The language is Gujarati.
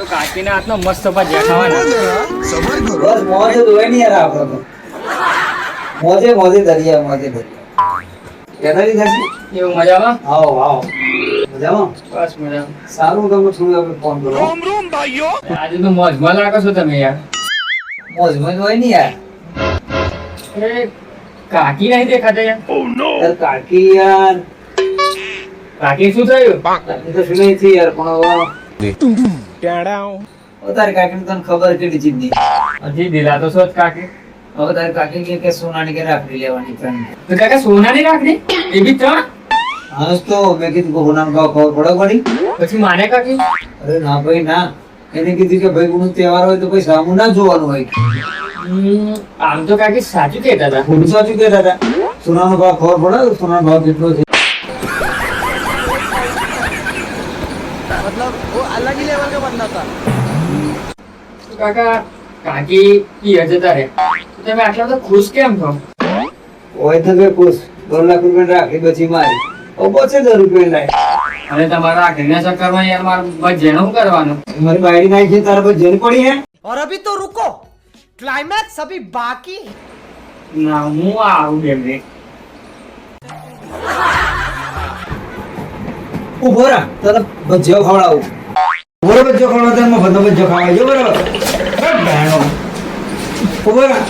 તો કાકીના હાથનો મસ્ત ભજીયા ખાવાના. સબર કરો બસ મોજે ધોઈ નહીં યાર આપણે તો. મોજે મોજે દરિયા મોજે દરિયા. કેનારી થશે? એવું મજામાં? આવો આવો. મજામાં? બસ મજામાં. સારું તમે થોડું આપણે ફોન કરો. આજે તો મોજમાં લાગો છો તમે યાર. મોજમાં જ હોય ને યાર. એ કાકી નહીં દેખાતા યાર. યાર કાકી યાર. કાકી શું થયું? કાકી તો શું નહીં થઈ યાર પણ હવે તારી કાકીને તને ખબર કેટલી ચીજની. હજી દિલાતો છો જ કાકી. હવે તારી કાકી કે સોનાની કે રાખડી લેવાની ત્રણ. તો કાકા સોનાની રાખડી એ બી 3? હા તો મેં કીધું કે સોનાનો ભાવ ખબર પડે પડી. પછી માને કાકી અરે ના ભાઈ ના. એને કીધું કે ભાઈ ગુનો તહેવાર હોય તો કોઈ સામું ના જોવાનું હોય. આમ તો કાકી સાચું કહેતા હતા. ખોટું સાચું કહેતા હતા. સોનાનો ભાવ ખબર પડે સોનાનો ભાવ કેટલો છે. તો કાકા કાકી પિયર જતા રહે તો તમે આટલા બધા ખુશ કેમ છો? હોય તો બે ખુશ 2 લાખ રૂપિયા રાખડી બચી મારી. ઓ બચે 10 રૂપિયા લાય. અને તમારા રાખડીના ચક્કરમાં યાર મારું ભજીયાનું શું કરવાનું? મારી બાયડી નાખી તારા પર જેલ પડી હે. और अभी तो रुको, क्लाइमैक्स अभी बाकी है. ના હું આવું બેમને. ઉભો રા તને ભજીયો ખવડાવું. ઉભો રા ભજીયો ખવડાવ તને મફતનો ભજીયો ખાવા જો બરાબર. ઉભો રા